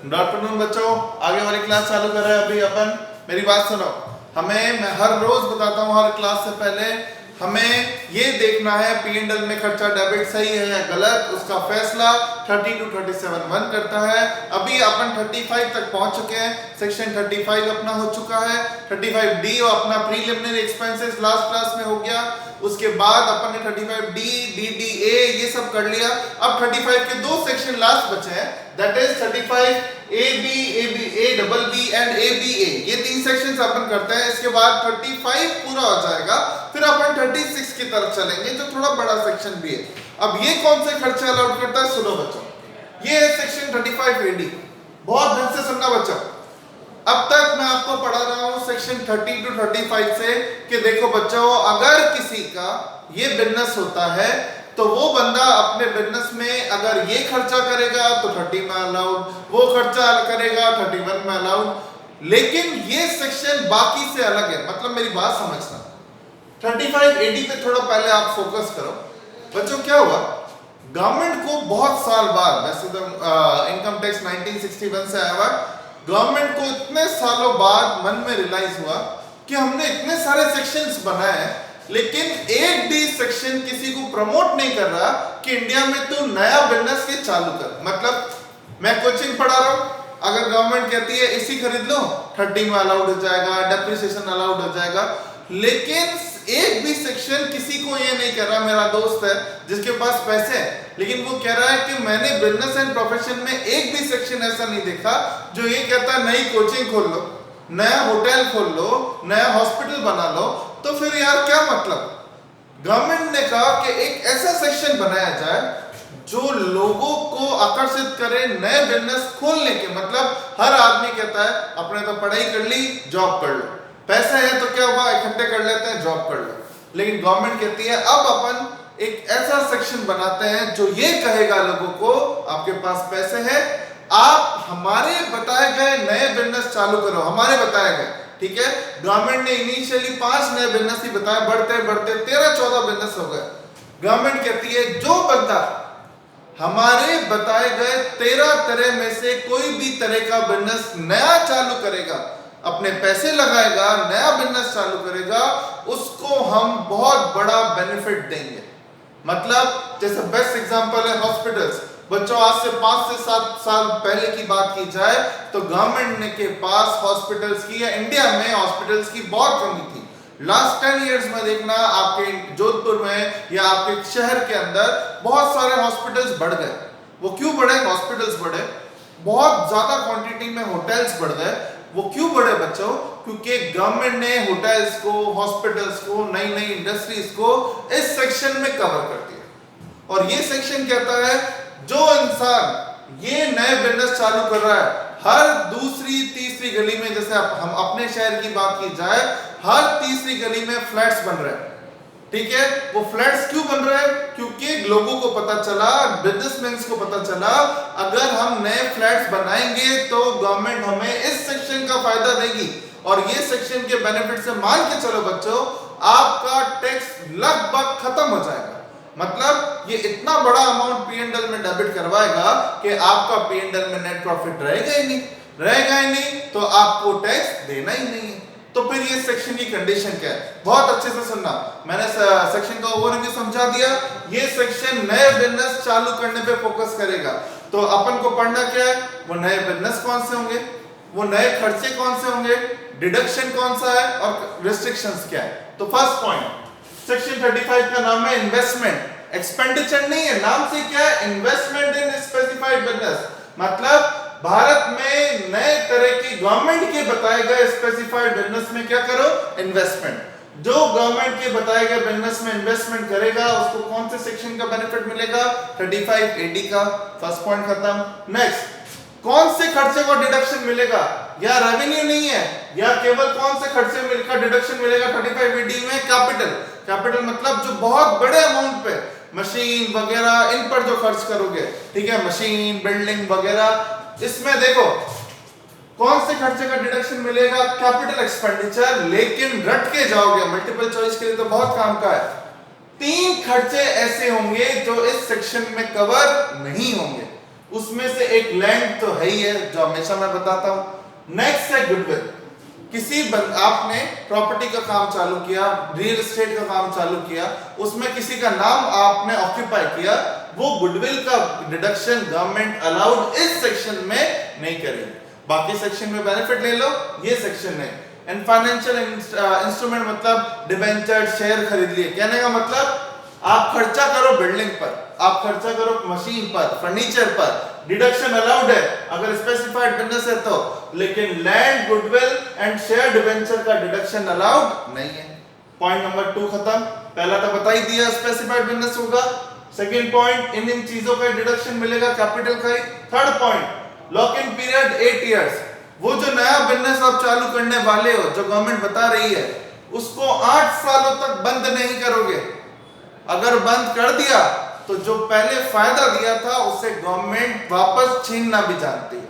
Good afternoon बच्चों, आगे वाली क्लास चालू कर रहे हैं अभी अपन। मेरी बात सुनो, मैं हर रोज बताता हूँ, हर क्लास से पहले हमें ये देखना है P&L में खर्चा डेबिट सही है या गलत। उसका फैसला 30 to 37 1 करता है। अभी अपन 35 तक पहुंच चुके हैं, सेक्शन 35 अपना हो चुका है। 35D अपना प्रीलिमिनरी एक्सपेंसेस लास्ट क्लास में हो गया। उसके बाद अपन ने 35D, DDA ये सब कर लिया। अब 35 के दो सेक्शन लास्ट बचे हैं, that is 35AB, ABB and ABA। ये तीन सेक्शंस अपन करते हैं। इसके बाद 35 पूरा हो जाएगा, फिर अपन 36 की तरफ चलेंगे जो थोड़ा बड़ा सेक्शन भी है। अब ये कौन से खर्चे अलाउड करता है, सुनो बच्चों। ये है सेक्शन 35AD। बहुत ध्यान से सुनना बच्चों। अब तक मैं आपको पढ़ा रहा हूं सेक्शन 30 to 35 से कि देखो बच्चों, अगर किसी का ये बिजनेस होता है तो वो बंदा अपने बिजनेस में अगर ये खर्चा करेगा तो 30 में अलाउड, वो खर्चा करेगा 31 में अलाउड। लेकिन ये सेक्शन बाकी से अलग है। मतलब मेरी बात समझना, 35AD पे थोड़ा पहले आप फोकस करो बच्चों। क्या हुआ, गवर्नमेंट को बहुत साल बाद, वैसे तो इनकम टैक्स 1961 से आया हुआ, गवर्नमेंट को इतने सालों बाद मन में रियलाइज हुआ कि हमने इतने सारे सेक्शंस बनाए हैं लेकिन एक भी सेक्शन किसी को प्रमोट नहीं कर रहा कि इंडिया में तू नया बिजनेस के चालू कर। मतलब मैं कोचिंग पढ़ा रहा हूं, अगर गवर्नमेंट कहती है इसी खरीद लो, 30 में अलाउड हो जाएगा, डेप्रिसिएशन अलाउड हो जाएगा, लेकिन एक भी सेक्शन किसी को ये नहीं कह रहा। मेरा दोस्त है जिसके पास पैसे हैं, लेकिन वो कह रहा है कि मैंने बिजनेस एंड प्रोफेशन में एक भी सेक्शन ऐसा नहीं देखा जो ये कहता है नई कोचिंग खोल लो, नया होटल खोल लो, नया हॉस्पिटल बना लो। तो फिर यार क्या मतलब, गवर्नमेंट ने कहा कि एक ऐसा सेक्शन बनाया जाए जो लोगों को आकर्षित करे नए बिजनेस खोलने के। मतलब हर आदमी कहता है अपने तो पढ़ाई कर ली, जॉब कर लो, पैसा है तो क्या हुआ, इकट्ठे कर लेते हैं, जॉब कर लो। लेकिन गवर्नमेंट कहती है अब अपन एक ऐसा सेक्शन बनाते हैं जो ये कहेगा लोगों को आपके पास पैसे हैं, आप हमारे बताए गए नए बिजनेस चालू करो, हमारे बताए गए। ठीक है, गवर्नमेंट ने इनिशियली 5 नए बिजनेस ही बताए, बढ़ते बढ़ते 13-14 बिजनेस हो गए। गवर्नमेंट कहती है जो बंदा हमारे बताए गए 13 तरह में से कोई भी तरह का बिजनेस नया चालू करेगा, अपने पैसे लगाएगा, नया बिजनेस चालू करेगा, उसको हम बहुत बड़ा बेनिफिट देंगे। मतलब जैसे बेस्ट एग्जांपल है हॉस्पिटल्स। बच्चों आज से 5 से 7 साल पहले की बात की जाए तो गवर्नमेंट के पास हॉस्पिटल्स की या इंडिया में हॉस्पिटल्स की बहुत कमी थी। लास्ट 10 इयर्स में देखना, आपके जोधपुर में या आपके शहर के अंदर बहुत सारे हॉस्पिटल्स बढ़ गए। वो क्यों बढ़े, हॉस्पिटल्स बढ़े, बहुत ज्यादा क्वांटिटी में होटल्स बढ़ गए। वो क्यों बढ़े बच्चों, क्योंकि गवर्नमेंट ने होटल्स को, हॉस्पिटल्स को, नई नई इंडस्ट्रीज को इस सेक्शन में कवर कर दिया। और ये सेक्शन कहता है जो इंसान ये नए बिजनेस चालू कर रहा है, हर दूसरी तीसरी गली में, जैसे हम अपने शहर की बात की जाए, हर तीसरी गली में फ्लैट्स बन रहे हैं। ठीक है, वो फ्लैट्स क्यों बन रहे हैं, क्योंकि लोगों को पता चला, बिजनेसमैन को पता चला अगर हम नए फ्लैट्स बनाएंगे तो गवर्नमेंट हमें इस सेक्शन का फायदा देगी। और ये सेक्शन के बेनिफिट से मान के चलो बच्चों, आपका टैक्स लगभग खत्म हो जाएगा। मतलब ये इतना बड़ा अमाउंट P&L में डेबिट करवाएगा कि आपका P&L में नेट प्रॉफिट रहेगा ही नहीं, रहेगा ही नहीं तो आपको टैक्स देना ही नहीं है। तो फिर ये सेक्शन की कंडीशन क्या है, बहुत अच्छे से सुनना। मैंने सेक्शन का ओवरव्यू समझा दिया। ये सेक्शन नए बिजनेस चालू करने पे फोकस करेगा। तो अपन को पढ़ना क्या है, वो नए बिजनेस कौन से होंगे, वो नए खर्चे कौन से होंगे, डिडक्शन कौन सा है और रिस्ट्रिक्शंस क्या है। तो फर्स्ट पॉइंट, सेक्शन 35 का नाम है इन्वेस्टमेंट। एक्सपेंडिचर नहीं है, नाम से क्या है, इन्वेस्टमेंट इन स्पेसिफाइड बिजनेस। मतलब भारत में नए तरह की गवर्नमेंट के बताए गए स्पेसिफाइड बिजनेस में क्या करो, इन्वेस्टमेंट। जो गवर्नमेंट के बताए गए बिजनेस में इन्वेस्टमेंट करेगा उसको कौन से सेक्शन का बेनिफिट मिलेगा, 35AD का। फर्स्ट पॉइंट खत्म। नेक्स्ट, कौन से खर्चे को डिडक्शन मिलेगा, या रेवेन्यू नहीं है, या केवल कौन से खर्चे मिलकर डिडक्शन मिलेगा 35AD में, कैपिटल। कैपिटल मतलब जो बहुत बड़े अमाउंट पे मशीन वगैरह इन पर जो खर्च करोगे, ठीक है, मशीन, बिल्डिंग वगैरह, इसमें देखो कौन से खर्चे का डिडक्शन मिलेगा, कैपिटल एक्सपेंडिचर। लेकिन रट के जाओगे, मल्टीपल चॉइस के लिए तो बहुत काम का है। 3 खर्चे ऐसे होंगे जो इस सेक्शन में कवर नहीं होंगे। उसमें से एक लैंड तो है ही है जो हमेशा मैं बताता हूं। नेक्स्ट है गुडविल। आपने प्रॉपर्टी का काम चालू किया, रियल एस्टेट का काम चालू किया, उसमें किसी का नाम आपने ऑक्यूपाई किया, वो गुडविल का डिडक्शन गवर्नमेंट अलाउड इस सेक्शन में नहीं करेगी। बाकी सेक्शन में बेनिफिट ले लो, ये सेक्शन है। एंड फाइनेंशियल इंस्ट्रूमेंट मतलब डिबेंचर, शेयर खरीद लिए। कहने का मतलब आप खर्चा करो बिल्डिंग पर, आप खर्चा करो मशीन पर, फर्नीचर पर, डिडक्शन अलाउड है अगर स्पेसिफाइड बिजनेस है तो, लेकिन land, goodwill and share debenture का डिडक्शन अलाउड नहीं है। पॉइंट नंबर 2 खत्म। पहला तो बता ही दिया स्पेसिफाइड बिजनेस होगा। सेकंड पॉइंट, इन चीजों का डिडक्शन मिलेगा कैपिटल का ही। Third point, lock in period 8 years. वो जो नया बिजनेस आप चालू करने वाले हो, जो गवर्नमेंट बता रही है, उसको 8 सालों तक बंद नहीं करोगे। अगर बंद कर दिया तो जो पहले फायदा दिया था उससे गवर्नमेंट वापस छीनना भी जानती है।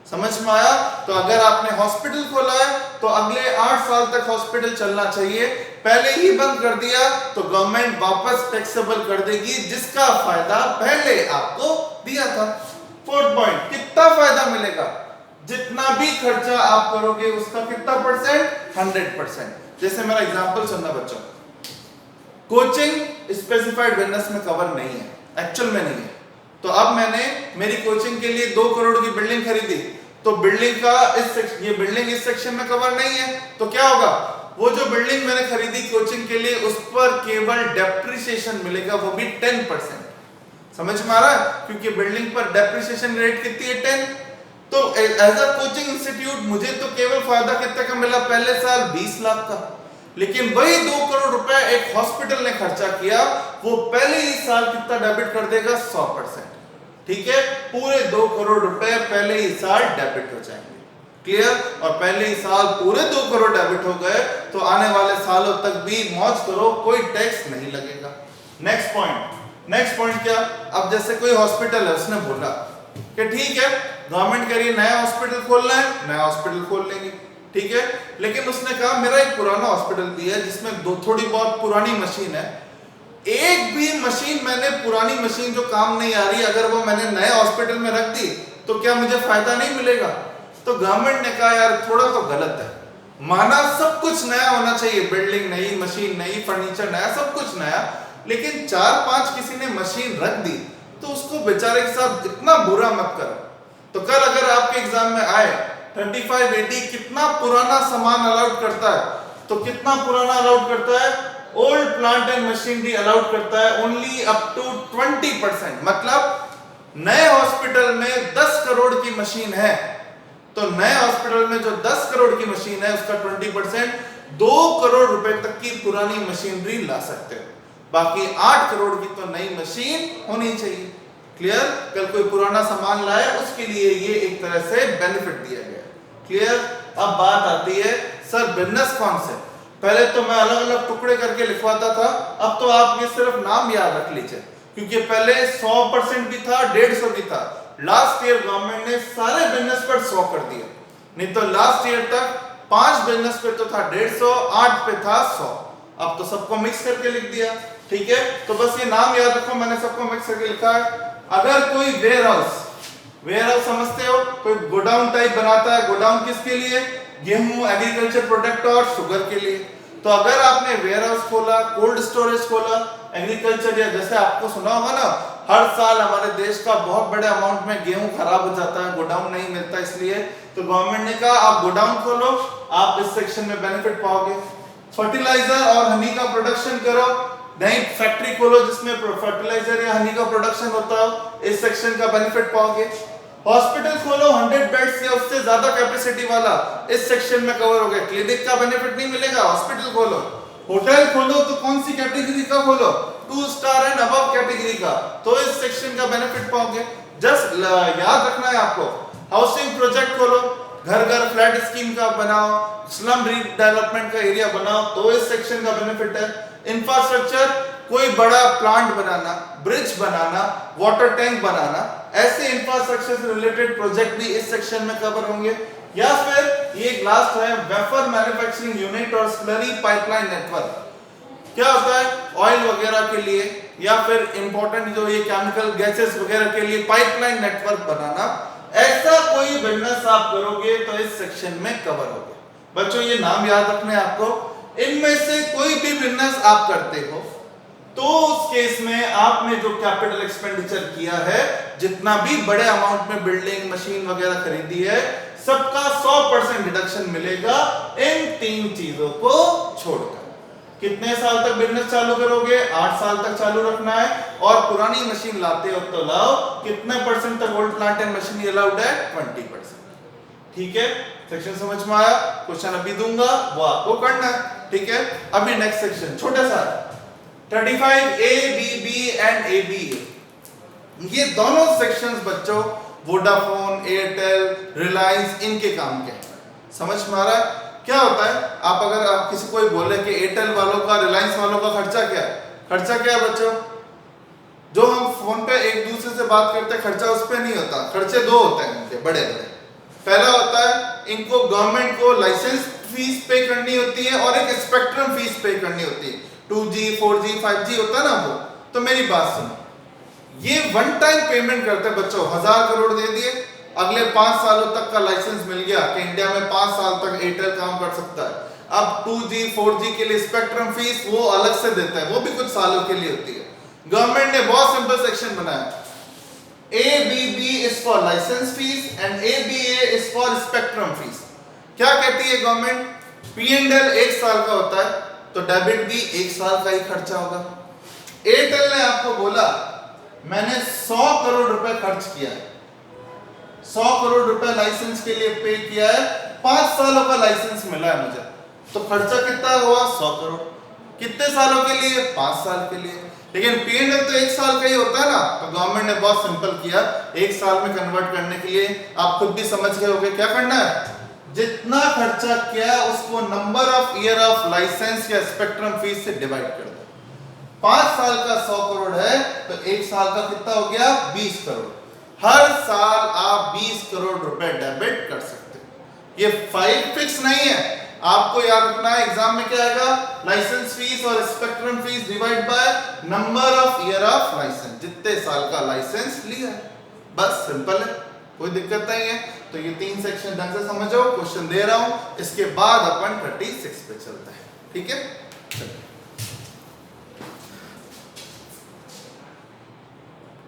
समझ में आया? तो अगर आपने हॉस्पिटल खोला है तो अगले 8 साल तक हॉस्पिटल चलना चाहिए। पहले ही बंद कर दिया तो गवर्नमेंट वापस टैक्सेबल कर देगी जिसका फायदा पहले आपको दिया था। फोर्थ पॉइंट, कितना फायदा मिलेगा? जितना भी खर्चा आप करोगे उसका कितना परसेंट? 100%। जैसे मेरा एग्जांपल सुनना बच्चों, कोचिंग स्पेसिफाइड बिजनेस में कवर नहीं है, एक्चुअल में नहीं है। तो अब मैंने मेरी कोचिंग के लिए 2 करोड़ की बिल्डिंग खरीदी, तो बिल्डिंग का ये बिल्डिंग इस सेक्शन में कवर नहीं है, तो क्या होगा? वो जो बिल्डिंग मैंने खरीदी कोचिंग के लिए उस पर केवल डेप्रिसिएशन मिलेगा, वो भी 10%। समझ में आ रहा है? क्योंकि बिल्डिंग पर डेप्रिसिएशन रेट कितनी है? 10। तो एज अ कोचिंग इंस्टीट्यूट मुझे तो केवल फायदा कितने का मिला? पहले साल 20 लाख का। लेकिन वही 2 करोड़ रुपए एक हॉस्पिटल ने खर्चा किया, वो पहले ही साल कितना डेबिट कर देगा? 100%। ठीक है, पूरे 2 करोड़ रुपए पहले ही साल डेबिट हो जाएंगे। क्लियर? और पहले ही साल पूरे 2 करोड़ डेबिट हो गए तो आने वाले सालों तक भी मौज करो, कोई टैक्स नहीं लगेगा। नेक्स्ट पॉइंट क्या? अब जैसे कोई हॉस्पिटल है, उसने बोला कि ठीक है गवर्नमेंट कह रही है नया हॉस्पिटल खोलना है, नया हॉस्पिटल खोल लेंगे, ठीक है। लेकिन उसने कहा मेरा एक पुराना हॉस्पिटल भी है जिसमें थोड़ी बहुत पुरानी मशीन है, एक भी मशीन मैंने पुरानी मशीन जो काम नहीं आ रही, अगर वो मैंने नए हॉस्पिटल में रख दी तो क्या मुझे फायदा नहीं मिलेगा? तो गवर्नमेंट ने कहा यार थोड़ा तो गलत है। माना सब कुछ नया होना चाहिए, बिल्डिंग नई, मशीन नई, फर्नीचर नया, सब कुछ नया, लेकिन 4-5 किसी ने मशीन रख दी तो उसको बेचारे के साथ इतना बुरा मत करो। तो कल अगर आपके एग्जाम में आए 3580 कितना पुराना सामान अलाउड करता है, तो कितना पुराना अलाउड करता है? Old plant and machinery allowed करता है ओनली अप टू 20%। मतलब नए हॉस्पिटल में 10 करोड़ की मशीन है तो नए हॉस्पिटल में जो 10 करोड़ की मशीन है उसका 20% 2 करोड़ रुपए तक की पुरानी मशीनरी ला सकते हो। बाकी 8 करोड़ की तो नई मशीन होनी चाहिए। क्लियर? कल कोई पुराना सामान लाए उसके लिए ये एक तरह से बेनिफिट दिया गया। क्लियर? अब बात आती है सर बिजनेस कौन से? पहले तो मैं अलग अलग टुकड़े करके लिखवाता था, अब तो आप ये सिर्फ नाम याद रख लीजिए, क्योंकि पहले 100% भी था, 150 भी था। लास्ट ईयर गवर्नमेंट ने सारे बिजनेस पर 100 कर दिया, नहीं तो लास्ट ईयर तक 5 बिजनेस पे तो था 150, 8 पे था 100, अब तो सबको मिक्स करके लिख दिया। ठीक है, तो बस ये नाम याद रखो, मैंने सबको मिक्स करके लिखा है। अगर कोई वेयर हाउस समझते हो, कोई गोडाउन टाइप बनाता है, गोडाउन किसके लिए? गेहूं, एग्रीकल्चर प्रोडक्ट और शुगर के लिए। तो अगर आपने वेयर हाउस खोला, कोल्ड स्टोरेज खोला, एग्रीकल्चर, या जैसे आपको सुना होगा ना हर साल हमारे देश का बहुत बड़े अमाउंट में गेहूं खराब हो जाता है, गोडाउन नहीं मिलता, इसलिए तो गवर्नमेंट ने कहा आप गोडाउन खोलो, आप इस सेक्शन में बेनिफिट पाओगे। फर्टिलाइजर और हनी का प्रोडक्शन करो, नई फैक्ट्री खोलो जिसमें फर्टिलाइजर या हनी का प्रोडक्शन होता हो, इस सेक्शन का बेनिफिट पाओगे। हॉस्पिटल खोलो 100 बेड्स या उससे ज्यादा कैपेसिटी वाला, इस सेक्शन में कवर हो गया। क्लिनिक का बेनिफिट नहीं मिलेगा, हॉस्पिटल खोलो। होटल खोलो तो कौन सी कैटेगरी का खोलो? 2 स्टार एंड अबव कैटेगरी का, तो इस सेक्शन का बेनिफिट पाओगे। जस्ट याद रखना है आपको। हाउसिंग प्रोजेक्ट खोलो, घर घर फ्लैट स्कीम का बनाओ, स्लम रीडेवलपमेंट का एरिया बनाओ, तो इस सेक्शन का बेनिफिट है। इंफ्रास्ट्रक्चर, कोई बड़ा प्लांट बनाना, ब्रिज बनाना, वाटर टैंक बनाना, ऐसे इंफ्रास्ट्रक्चर से रिलेटेड प्रोजेक्ट भी इस सेक्शन में कवर होंगे। या फिर ये लास्ट है वेफर मैन्युफैक्चरिंग यूनिट और स्लरी पाइपलाइन नेटवर्क। क्या होता है, ऑयल वगैरह के लिए या फिर इंपॉर्टेंट जो ये केमिकल गैसेस वगैरह के लिए पाइपलाइन नेटवर्क बनाना, ऐसा कोई बिजनेस आप करोगे तो इस सेक्शन में कवर होगा। बच्चों ये नाम याद रखने आपको, इनमें से कोई भी बिजनेस आप करते हो तो उस केस में आपने जो कैपिटल एक्सपेंडिचर किया है, जितना भी बड़े अमाउंट में बिल्डिंग मशीन वगैरह खरीदी है, सबका 100% डिडक्शन मिलेगा इन 3 चीजों को छोड़कर। कितने साल तक बिजनेस चालू करोगे? 8 साल तक चालू रखना है। और पुरानी मशीन लाते हो तो लाओ, कितने परसेंट तक old plant and machine allowed है? 20%। ठीक है, सेक्शन समझ में आया? क्वेश्चन अभी दूंगा, वो आपको करना है। ठीक है, अभी नेक्स्ट सेक्शन छोटा सा 35A, BB एंड ABA। ये दोनों सेक्शंस बच्चों वोडाफोन, एयरटेल, रिलायंस, इनके काम के हैं। समझ में आ रहा है? क्या होता है, आप अगर आप किसी कोई बोले कि एयरटेल वालों का, रिलायंस वालों का खर्चा क्या है? खर्चा क्या है बच्चों? जो हम फोन पे एक दूसरे से बात करते हैं, खर्चा उस पर नहीं होता। खर्चे 2 होते हैं इनके बड़े बड़े। पहला होता है इनको गवर्नमेंट को लाइसेंस फीस पे करनी होती है और एक स्पेक्ट्रम फीस पे करनी होती है। 2G, 4G, 5G होता है ना वो। तो मेरी बात सुनो, ये वन टाइम पेमेंट करते हैं बच्चों, 1000 करोड़ दे दिए, अगले 5 सालों तक का लाइसेंस मिल गया कि इंडिया में 5 साल तक एयरटेल काम कर सकता है। अब 2G, 4G के लिए स्पेक्ट्रम फीस वो अलग से देता है, वो भी कुछ सालों के लिए होती है। गवर्नमेंट ने बहुत सिंपल सेक्शन बनाया, ABB is for licence fee and ABA is for spectrum fee. क्या कहती है गवर्नमेंट? P&L 1 साल का होता है तो डेबिट भी 1 साल का ही खर्चा होगा। एयरटेल ने आपको बोला मैंने 100 करोड़ रुपए खर्च किया है, 100 करोड़ रुपए लाइसेंस के लिए पे किया है, 5 सालों का लाइसेंस मिला है मुझे, तो खर्चा कितना हुआ? 100 करोड़। कितने सालों के लिए? 5 साल के लिए। लेकिन P&L तो 1 साल का ही होता है ना, तो गवर्नमेंट ने बहुत सिंपल किया, 1 साल में कन्वर्ट करने के लिए आप खुद भी समझ गए होंगे क्या करना है। जितना खर्चा किया उसको number of year of licence या स्पेक्ट्रम फीस से डिवाइड कर दो। 5 साल का 100 करोड़ है तो 1 साल का कितना हो गया? 20 करोड़। हर साल आप 20 करोड़ रुपए डेबिट कर सकते हो। ये फाइल फिक्स नहीं है, आपको याद रखना है एग्जाम में क्या आएगा? लाइसेंस फीस और spectrum fee divide by number of year of licence, जितने साल का लाइसेंस लिया है। बस सिंपल है, कोई दिक्कत नहीं है। तो ये 3 सेक्शन ढंग से समझो, क्वेश्चन दे रहा हूं, इसके बाद अपन 36 पे चलते हैं। ठीक है।